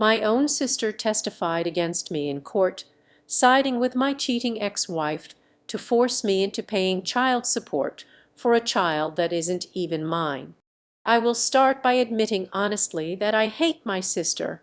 My own sister testified against me in court, siding with my cheating ex-wife to force me into paying child support for a child that isn't even mine. I will start by admitting honestly that I hate my sister,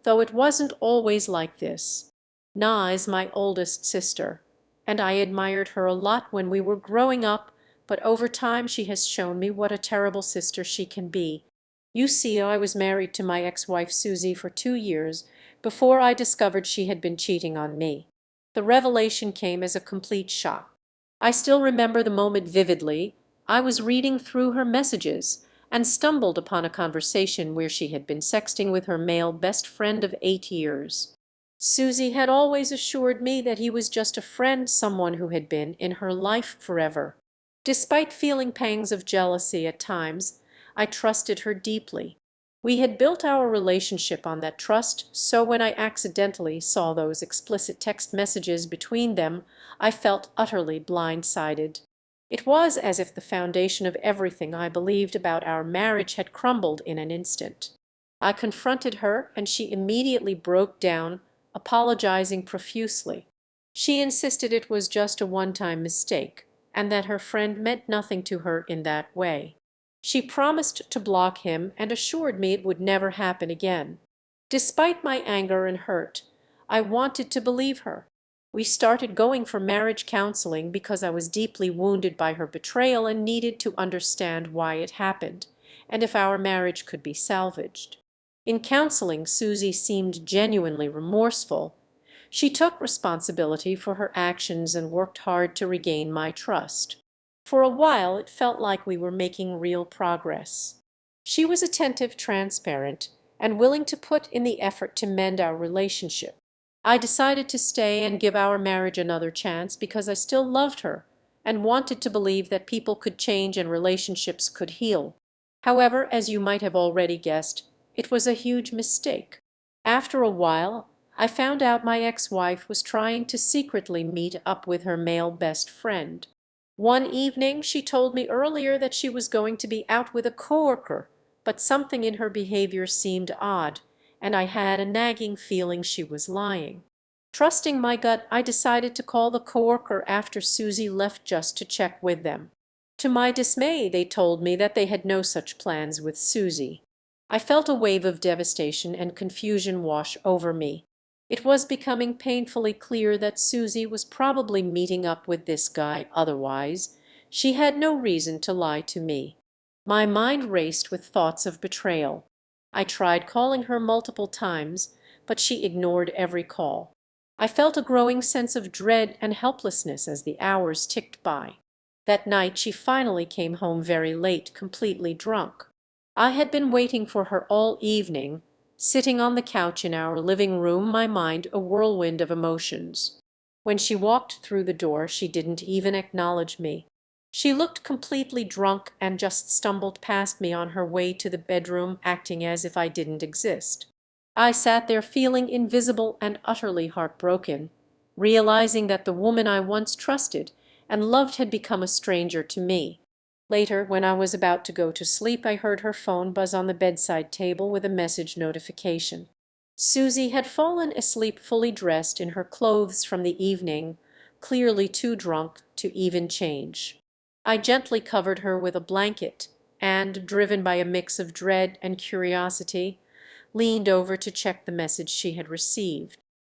though it wasn't always like this. Na is my oldest sister, and I admired her a lot when we were growing up, but over time she has shown me what a terrible sister she can be. You see, I was married to my ex-wife Susie for 2 years before I discovered she had been cheating on me. The revelation came as a complete shock. I still remember the moment vividly. I was reading through her messages and stumbled upon a conversation where she had been sexting with her male best friend of 8 years. Susie had always assured me that he was just a friend, someone who had been in her life forever. Despite feeling pangs of jealousy at times, I trusted her deeply. We had built our relationship on that trust, so when I accidentally saw those explicit text messages between them, I felt utterly blindsided. It was as if the foundation of everything I believed about our marriage had crumbled in an instant. I confronted her, and she immediately broke down, apologizing profusely. She insisted it was just a one-time mistake, and that her friend meant nothing to her in that way. She promised to block him and assured me it would never happen again. Despite my anger and hurt, I wanted to believe her. We started going for marriage counseling because I was deeply wounded by her betrayal and needed to understand why it happened, and if our marriage could be salvaged. In counseling, Susie seemed genuinely remorseful. She took responsibility for her actions and worked hard to regain my trust. For a while it felt like we were making real progress. She was attentive, transparent, and willing to put in the effort to mend our relationship. I decided to stay and give our marriage another chance because I still loved her and wanted to believe that people could change and relationships could heal. However, as you might have already guessed, it was a huge mistake. After a while, I found out my ex-wife was trying to secretly meet up with her male best friend. One evening she told me earlier that she was going to be out with a coworker, but something in her behavior seemed odd, and I had a nagging feeling she was lying. Trusting my gut, I decided to call the coworker after Susie left just to check with them. To my dismay, they told me that they had no such plans with Susie. I felt a wave of devastation and confusion wash over me. It was becoming painfully clear that Susie was probably meeting up with this guy, otherwise she had no reason to lie to me. My mind raced with thoughts of betrayal. I tried calling her multiple times, but she ignored every call. I felt a growing sense of dread and helplessness as the hours ticked by. That night she finally came home very late, completely drunk. I had been waiting for her all evening, sitting on the couch in our living room, my mind a whirlwind of emotions. When she walked through the door, she didn't even acknowledge me. She looked completely drunk and just stumbled past me on her way to the bedroom, acting as if I didn't exist. I sat there feeling invisible and utterly heartbroken, realizing that the woman I once trusted and loved had become a stranger to me. Later, when I was about to go to sleep, I heard her phone buzz on the bedside table with a message notification. Susie had fallen asleep fully dressed in her clothes from the evening, clearly too drunk to even change. I gently covered her with a blanket and, driven by a mix of dread and curiosity, leaned over to check the message she had received.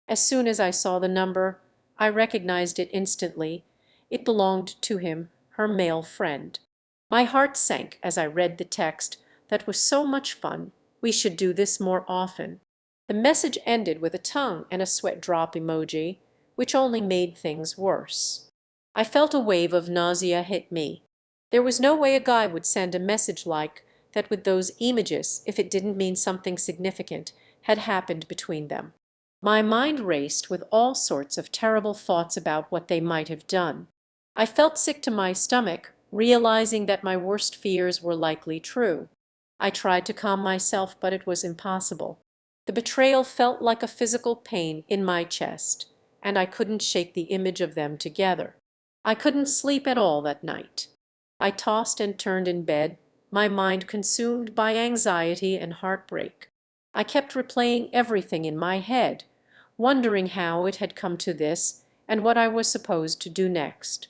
As soon as I saw the number, I recognized it instantly. It belonged to him, her male friend. My heart sank as I read the text. That was so much fun. We should do this more often. The message ended with a tongue and a sweat drop emoji, which only made things worse. I felt a wave of nausea hit me. There was no way a guy would send a message like that with those images if it didn't mean something significant had happened between them. My mind raced with all sorts of terrible thoughts about what they might have done. I felt sick to my stomach, realizing that my worst fears were likely true. I tried to calm myself, but it was impossible. The betrayal felt like a physical pain in my chest, and I couldn't shake the image of them together. I couldn't sleep at all that night. I tossed and turned in bed, my mind consumed by anxiety and heartbreak. I kept replaying everything in my head, wondering how it had come to this and what I was supposed to do next.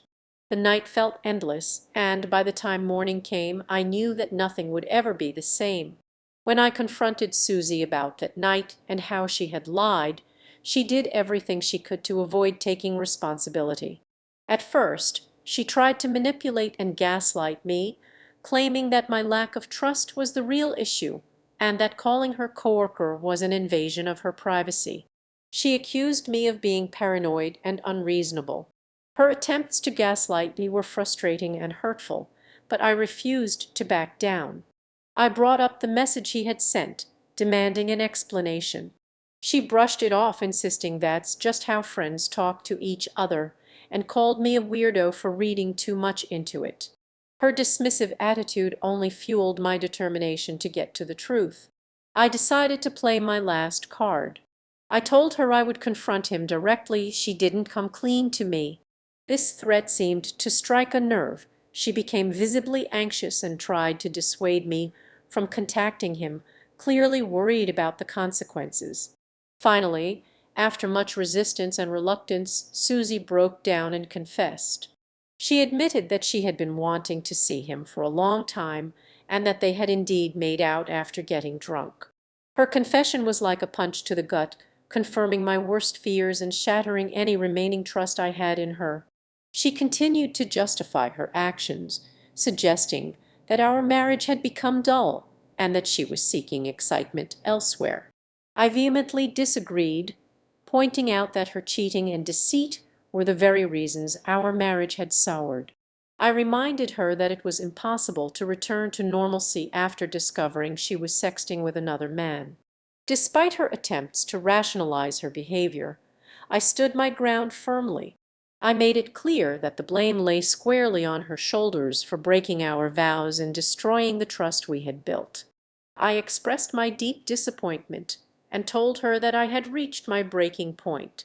The night felt endless, and by the time morning came I knew that nothing would ever be the same. When I confronted Susie about that night and how she had lied, she did everything she could to avoid taking responsibility. At first, she tried to manipulate and gaslight me, claiming that my lack of trust was the real issue and that calling her coworker was an invasion of her privacy. She accused me of being paranoid and unreasonable. Her attempts to gaslight me were frustrating and hurtful, but I refused to back down. I brought up the message he had sent, demanding an explanation. She brushed it off, insisting that's just how friends talk to each other, and called me a weirdo for reading too much into it. Her dismissive attitude only fueled my determination to get to the truth. I decided to play my last card. I told her I would confront him directly she didn't come clean to me. This threat seemed to strike a nerve. She became visibly anxious and tried to dissuade me from contacting him, clearly worried about the consequences. Finally, after much resistance and reluctance, Susie broke down and confessed. She admitted that she had been wanting to see him for a long time and that they had indeed made out after getting drunk. Her confession was like a punch to the gut, confirming my worst fears and shattering any remaining trust I had in her. She continued to justify her actions, suggesting that our marriage had become dull and that she was seeking excitement elsewhere. I vehemently disagreed, pointing out that her cheating and deceit were the very reasons our marriage had soured. I reminded her that it was impossible to return to normalcy after discovering she was sexting with another man. Despite her attempts to rationalize her behavior, I stood my ground firmly. I made it clear that the blame lay squarely on her shoulders for breaking our vows and destroying the trust we had built. I expressed my deep disappointment and told her that I had reached my breaking point.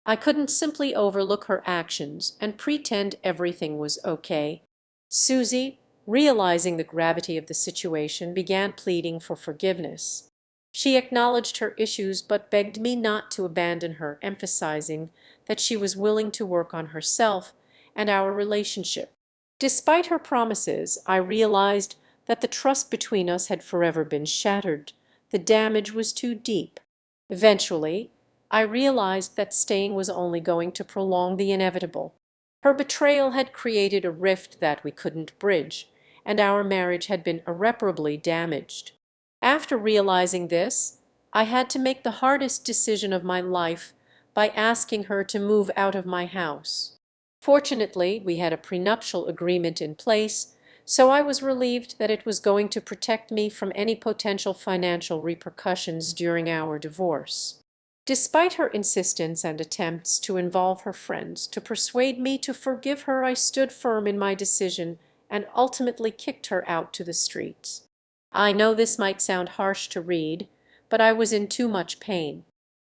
I couldn't simply overlook her actions and pretend everything was okay. Susie, realizing the gravity of the situation, began pleading for forgiveness. She acknowledged her issues but begged me not to abandon her, emphasizing that she was willing to work on herself and our relationship. Despite her promises, I realized that the trust between us had forever been shattered. The damage was too deep. Eventually, I realized that staying was only going to prolong the inevitable. Her betrayal had created a rift that we couldn't bridge, and our marriage had been irreparably damaged. After realizing this, I had to make the hardest decision of my life by asking her to move out of my house. Fortunately, we had a prenuptial agreement in place, so I was relieved that it was going to protect me from any potential financial repercussions during our divorce. Despite her insistence and attempts to involve her friends to persuade me to forgive her, I stood firm in my decision and ultimately kicked her out to the streets. I know this might sound harsh to read, but I was in too much pain.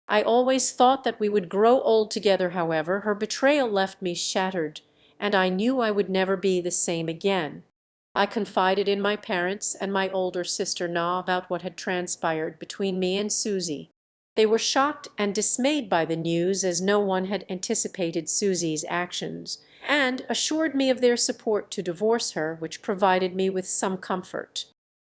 I always thought that we would grow old together. However, her betrayal left me shattered, and I knew I would never be the same again. I confided in my parents and my older sister Na about what had transpired between me and Susie. They were shocked and dismayed by the news, as no one had anticipated Susie's actions, and assured me of their support to divorce her, which provided me with some comfort.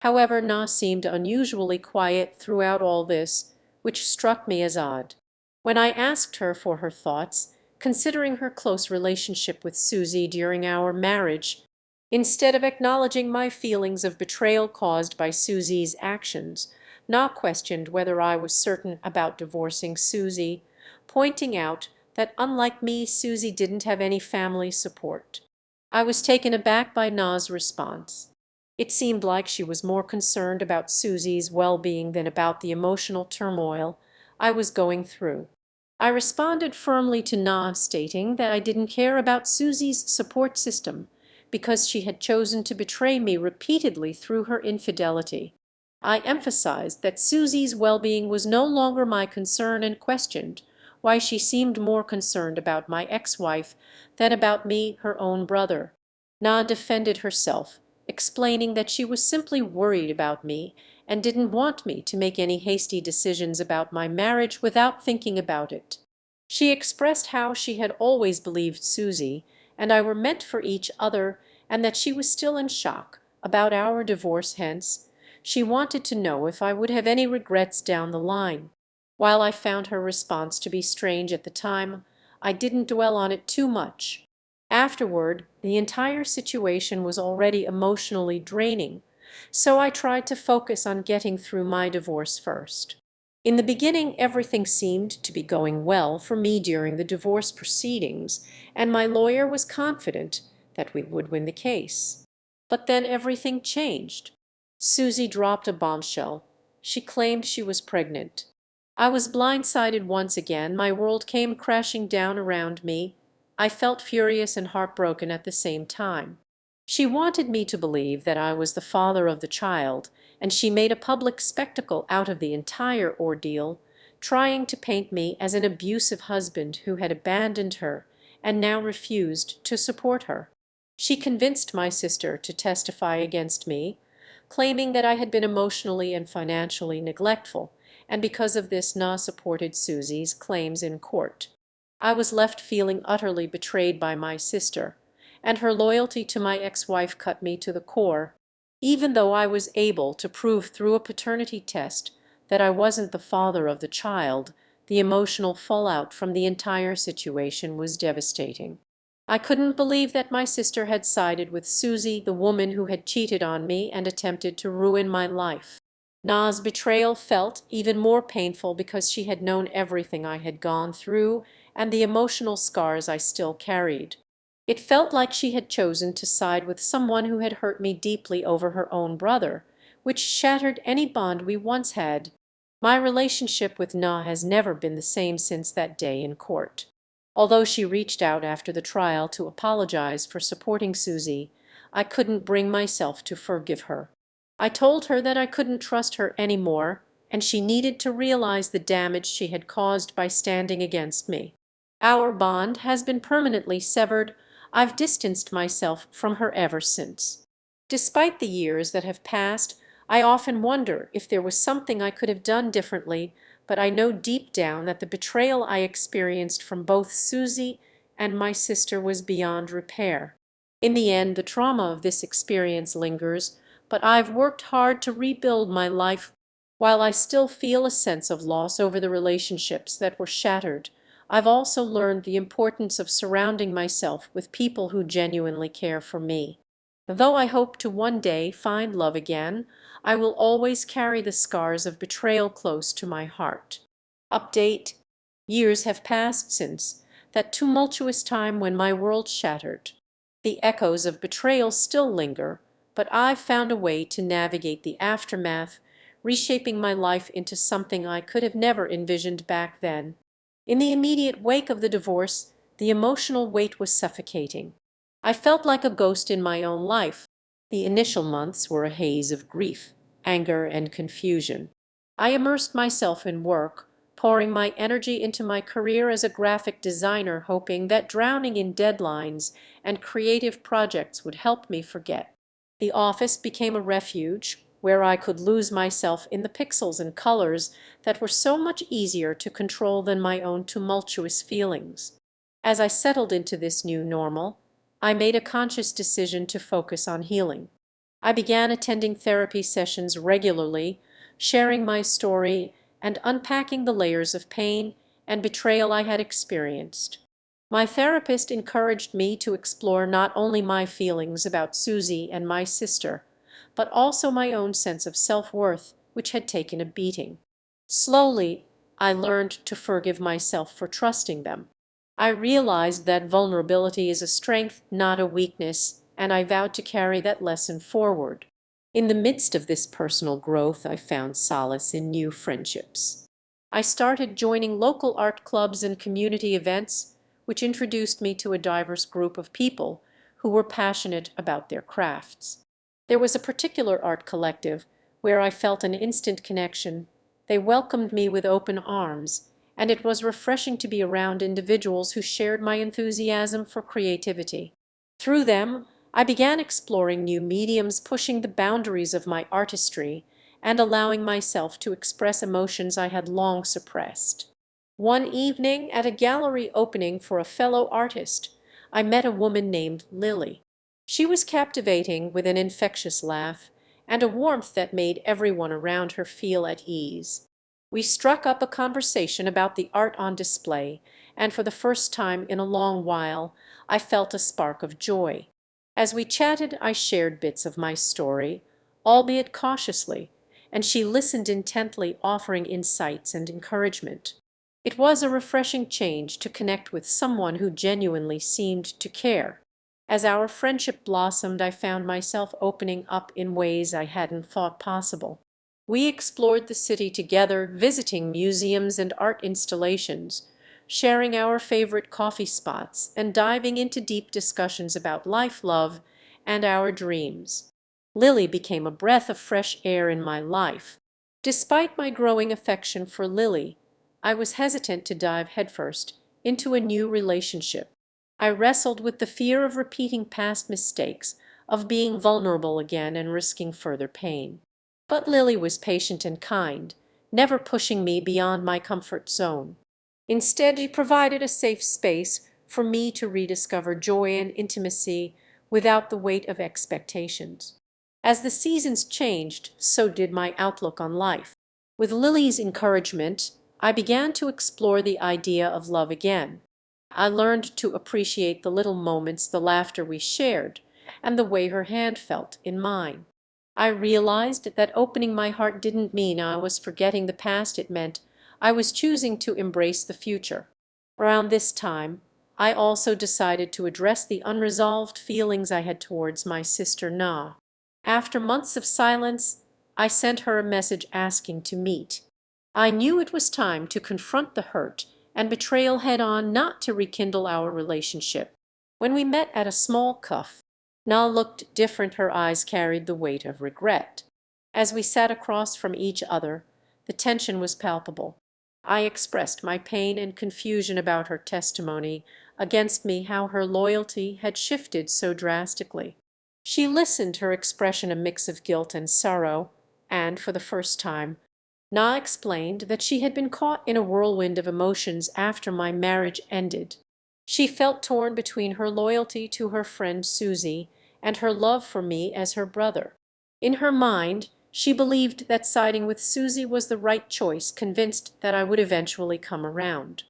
However, Na seemed unusually quiet throughout all this, which struck me as odd. When I asked her for her thoughts, considering her close relationship with Susie during our marriage, instead of acknowledging my feelings of betrayal caused by Susie's actions, Na questioned whether I was certain about divorcing Susie, pointing out that unlike me, Susie didn't have any family support. I was taken aback by Na's response. It seemed like she was more concerned about Susie's well-being than about the emotional turmoil I was going through. I responded firmly to Na, stating that I didn't care about Susie's support system because she had chosen to betray me repeatedly through her infidelity. I emphasized that Susie's well-being was no longer my concern and questioned why she seemed more concerned about my ex-wife than about me, her own brother. Na defended herself, explaining that she was simply worried about me and didn't want me to make any hasty decisions about my marriage without thinking about it. She expressed how she had always believed Susie and I were meant for each other, and that she was still in shock about our divorce. Hence, she wanted to know if I would have any regrets down the line. While I found her response to be strange at the time, I didn't dwell on it too much. Afterward, the entire situation was already emotionally draining, so I tried to focus on getting through my divorce first. In the beginning, everything seemed to be going well for me during the divorce proceedings, and my lawyer was confident that we would win the case. But then everything changed. Susie dropped a bombshell. She claimed she was pregnant. I was blindsided once again. My world came crashing down around me. I felt furious and heartbroken at the same time. She wanted me to believe that I was the father of the child, and she made a public spectacle out of the entire ordeal, trying to paint me as an abusive husband who had abandoned her and now refused to support her. She convinced my sister to testify against me, claiming that I had been emotionally and financially neglectful, and because of this Na supported Susie's claims in court. I was left feeling utterly betrayed by my sister, and her loyalty to my ex-wife cut me to the core. Even though I was able to prove through a paternity test that I wasn't the father of the child, the emotional fallout from the entire situation was devastating. I couldn't believe that my sister had sided with Susie, the woman who had cheated on me and attempted to ruin my life. Na's betrayal felt even more painful because she had known everything I had gone through and the emotional scars I still carried. It felt like she had chosen to side with someone who had hurt me deeply over her own brother, which shattered any bond we once had. My relationship with Na has never been the same since that day in court. Although she reached out after the trial to apologize for supporting Susie, I couldn't bring myself to forgive her. I told her that I couldn't trust her anymore, and she needed to realize the damage she had caused by standing against me. Our bond has been permanently severed. I've distanced myself from her ever since. Despite the years that have passed, I often wonder if there was something I could have done differently, but I know deep down that the betrayal I experienced from both Susie and my sister was beyond repair. In the end, the trauma of this experience lingers, but I've worked hard to rebuild my life. While I still feel a sense of loss over the relationships that were shattered, I've also learned the importance of surrounding myself with people who genuinely care for me. Though I hope to one day find love again, I will always carry the scars of betrayal close to my heart. Update: years have passed since that tumultuous time when my world shattered. The echoes of betrayal still linger, but I've found a way to navigate the aftermath, reshaping my life into something I could have never envisioned back then. In the immediate wake of the divorce, the emotional weight was suffocating. I felt like a ghost in my own life. The initial months were a haze of grief, anger, and confusion. I immersed myself in work, pouring my energy into my career as a graphic designer, hoping that drowning in deadlines and creative projects would help me forget. The office became a refuge where I could lose myself in the pixels and colors that were so much easier to control than my own tumultuous feelings. As I settled into this new normal, I made a conscious decision to focus on healing. I began attending therapy sessions regularly, sharing my story and unpacking the layers of pain and betrayal I had experienced. My therapist encouraged me to explore not only my feelings about Susie and my sister, but also my own sense of self-worth, which had taken a beating. Slowly, I learned to forgive myself for trusting them. I realized that vulnerability is a strength, not a weakness, and I vowed to carry that lesson forward. In the midst of this personal growth, I found solace in new friendships. I started joining local art clubs and community events, which introduced me to a diverse group of people who were passionate about their crafts. There was a particular art collective where I felt an instant connection. They welcomed me with open arms, and it was refreshing to be around individuals who shared my enthusiasm for creativity. Through them, I began exploring new mediums, pushing the boundaries of my artistry, and allowing myself to express emotions I had long suppressed. One evening, at a gallery opening for a fellow artist, I met a woman named Lily. She was captivating, with an infectious laugh and a warmth that made everyone around her feel at ease. We struck up a conversation about the art on display, and for the first time in a long while I felt a spark of joy. As we chatted I shared bits of my story, albeit cautiously, and she listened intently, offering insights and encouragement. It was a refreshing change to connect with someone who genuinely seemed to care. As our friendship blossomed, I found myself opening up in ways I hadn't thought possible. We explored the city together, visiting museums and art installations, sharing our favorite coffee spots, and diving into deep discussions about life, love, and our dreams. Lily became a breath of fresh air in my life. Despite my growing affection for Lily, I was hesitant to dive headfirst into a new relationship. I wrestled with the fear of repeating past mistakes, of being vulnerable again and risking further pain. But Lily was patient and kind, never pushing me beyond my comfort zone. Instead, she provided a safe space for me to rediscover joy and intimacy without the weight of expectations. As the seasons changed, so did my outlook on life. With Lily's encouragement, I began to explore the idea of love again. I learned to appreciate the little moments, the laughter we shared, and the way her hand felt in mine. I realized that opening my heart didn't mean I was forgetting the past, it meant I was choosing to embrace the future. Around this time, I also decided to address the unresolved feelings I had towards my sister Na. After months of silence, I sent her a message asking to meet. I knew it was time to confront the hurt and betrayal head on, not to rekindle our relationship. When we met at a small cafe, Na looked different. Her eyes carried the weight of regret. As we sat across from each other, the tension was palpable. I expressed my pain and confusion about her testimony against me, how her loyalty had shifted so drastically. She listened, her expression a mix of guilt and sorrow, and for the first time Na explained that she had been caught in a whirlwind of emotions after my marriage ended. She felt torn between her loyalty to her friend Susie and her love for me as her brother. In her mind, she believed that siding with Susie was the right choice, convinced that I would eventually come around.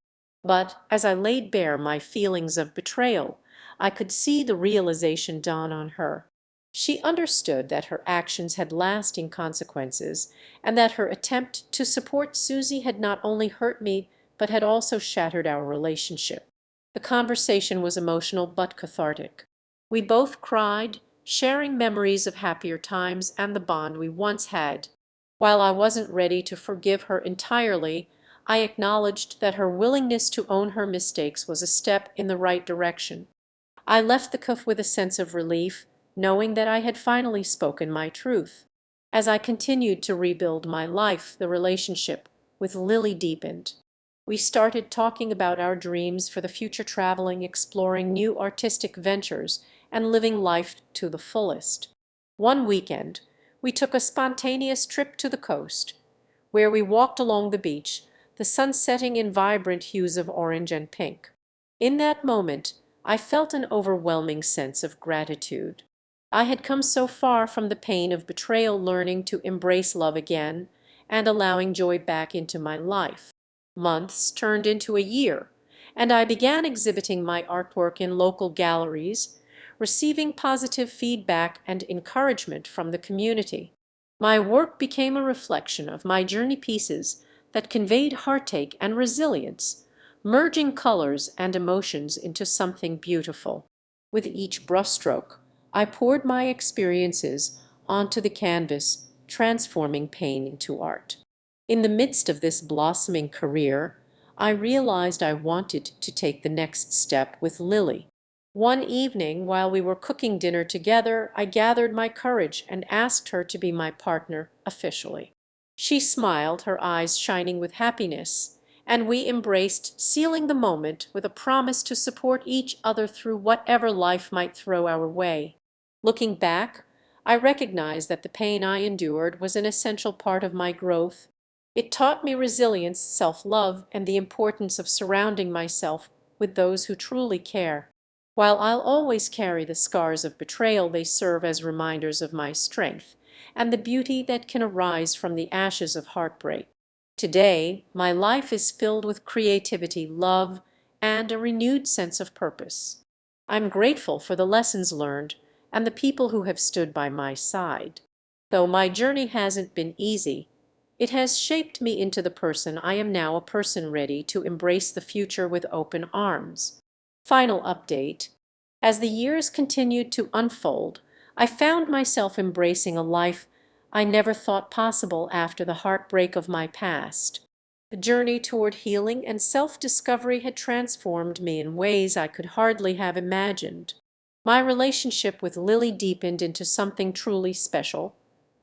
But as I laid bare my feelings of betrayal, I could see the realization dawn on her. She understood that her actions had lasting consequences, and that her attempt to support Susie had not only hurt me, but had also shattered our relationship. The conversation was emotional but cathartic. We both cried, sharing memories of happier times and the bond we once had. While I wasn't ready to forgive her entirely, I acknowledged that her willingness to own her mistakes was a step in the right direction. I left the cafe with a sense of relief, knowing that I had finally spoken my truth. As I continued to rebuild my life, the relationship with Lily deepened. We started talking about our dreams for the future, traveling, exploring new artistic ventures, and living life to the fullest. One weekend, we took a spontaneous trip to the coast, where we walked along the beach, the sun setting in vibrant hues of orange and pink. In that moment, I felt an overwhelming sense of gratitude. I had come so far from the pain of betrayal, learning to embrace love again and allowing joy back into my life. Months turned into a year, and I began exhibiting my artwork in local galleries, receiving positive feedback and encouragement from the community. My work became a reflection of my journey, pieces that conveyed heartache and resilience, merging colors and emotions into something beautiful. With each brushstroke, I poured my experiences onto the canvas, transforming pain into art. In the midst of this blossoming career, I realized I wanted to take the next step with Lily. One evening, while we were cooking dinner together, I gathered my courage and asked her to be my partner officially. She smiled, her eyes shining with happiness, and we embraced, sealing the moment with a promise to support each other through whatever life might throw our way. Looking back, I recognized that the pain I endured was an essential part of my growth. It taught me resilience, self-love, and the importance of surrounding myself with those who truly care. While I'll always carry the scars of betrayal, they serve as reminders of my strength and the beauty that can arise from the ashes of heartbreak. Today, my life is filled with creativity, love, and a renewed sense of purpose. I'm grateful for the lessons learned and the people who have stood by my side. Though my journey hasn't been easy, it has shaped me into the person I am now, a person ready to embrace the future with open arms. Final update. As the years continued to unfold, I found myself embracing a life I never thought possible after the heartbreak of my past. The journey toward healing and self-discovery had transformed me in ways I could hardly have imagined. My relationship with Lily deepened into something truly special,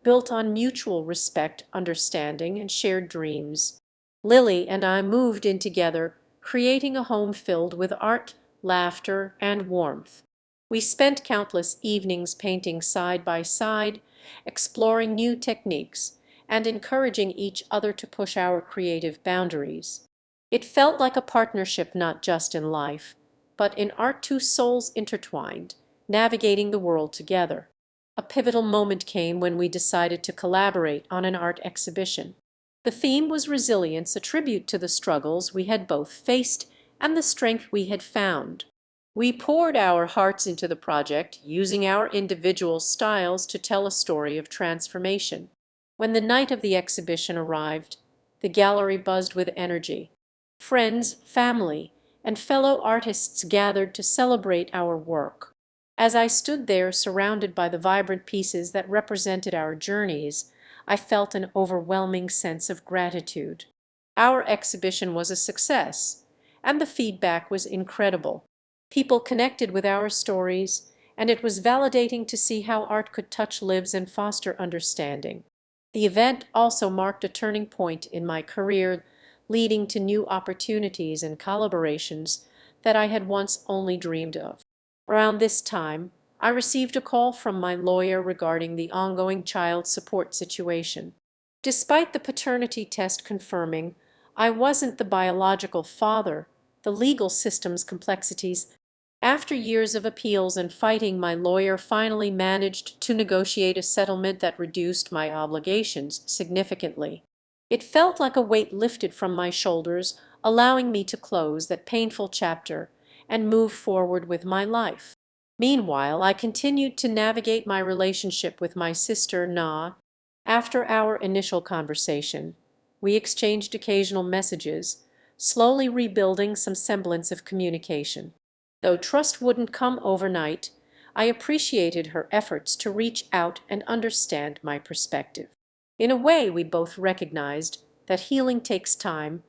built on mutual respect, understanding, and shared dreams. Lily and I moved in together, creating a home filled with art, laughter, and warmth. We spent countless evenings painting side by side, exploring new techniques, and encouraging each other to push our creative boundaries. It felt like a partnership not just in life, but in art, two souls intertwined, navigating the world together. A pivotal moment came when we decided to collaborate on an art exhibition. The theme was resilience, a tribute to the struggles we had both faced and the strength we had found. We poured our hearts into the project, using our individual styles to tell a story of transformation. When the night of the exhibition arrived, the gallery buzzed with energy. Friends, family, and fellow artists gathered to celebrate our work. As I stood there surrounded by the vibrant pieces that represented our journeys, I felt an overwhelming sense of gratitude. Our exhibition was a success, and the feedback was incredible. People connected with our stories, and it was validating to see how art could touch lives and foster understanding. The event also marked a turning point in my career, leading to new opportunities and collaborations that I had once only dreamed of. Around this time, I received a call from my lawyer regarding the ongoing child support situation. Despite the paternity test confirming I wasn't the biological father, the legal system's complexities. After years of appeals and fighting, my lawyer finally managed to negotiate a settlement that reduced my obligations significantly. It felt like a weight lifted from my shoulders, allowing me to close that painful chapter and move forward with my life. Meanwhile, I continued to navigate my relationship with my sister Na. After our initial conversation, we exchanged occasional messages, slowly rebuilding some semblance of communication. Though trust wouldn't come overnight, I appreciated her efforts to reach out and understand my perspective. In a way, we both recognized that healing takes time,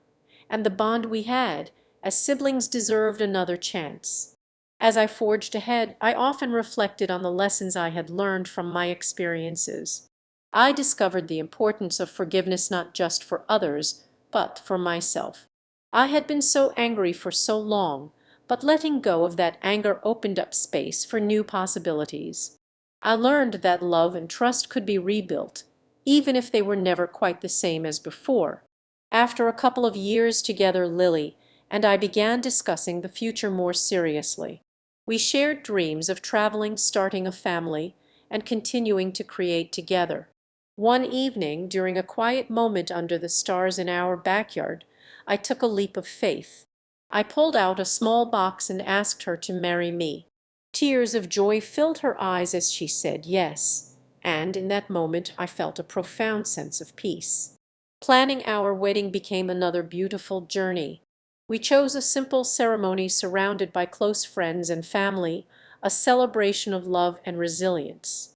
and the bond we had as siblings deserved another chance. As I forged ahead, I often reflected on the lessons I had learned from my experiences. I discovered the importance of forgiveness not just for others, but for myself. I had been so angry for so long, but letting go of that anger opened up space for new possibilities. I learned that love and trust could be rebuilt, even if they were never quite the same as before. After a couple of years together, Lily and I began discussing the future more seriously. We shared dreams of traveling, starting a family, and continuing to create together. One evening, during a quiet moment under the stars in our backyard, I took a leap of faith. I pulled out a small box and asked her to marry me. Tears of joy filled her eyes as she said yes, and in that moment I felt a profound sense of peace. Planning our wedding became another beautiful journey. We chose a simple ceremony surrounded by close friends and family, a celebration of love and resilience.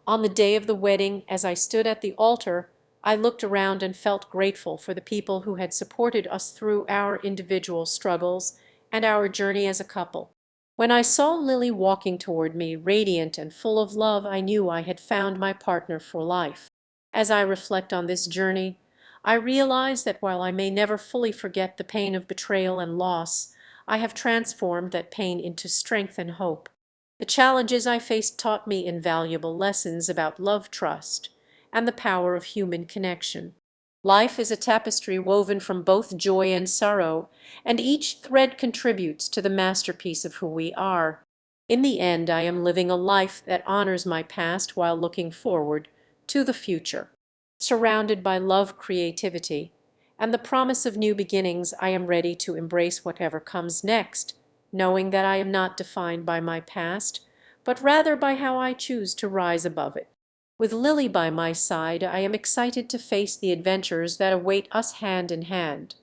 On the day of the wedding, as I stood at the altar, I looked around and felt grateful for the people who had supported us through our individual struggles and our journey as a couple. When I saw Lily walking toward me, radiant and full of love, I knew I had found my partner for life. As I reflect on this journey, I realize that while I may never fully forget the pain of betrayal and loss, I have transformed that pain into strength and hope. The challenges I faced taught me invaluable lessons about love, trust, and the power of human connection. Life is a tapestry woven from both joy and sorrow, and each thread contributes to the masterpiece of who we are. In the end, I am living a life that honors my past while looking forward to the future. Surrounded by love, creativity, and the promise of new beginnings, I am ready to embrace whatever comes next, knowing that I am not defined by my past, but rather by how I choose to rise above it. With Lily by my side, I am excited to face the adventures that await us hand in hand.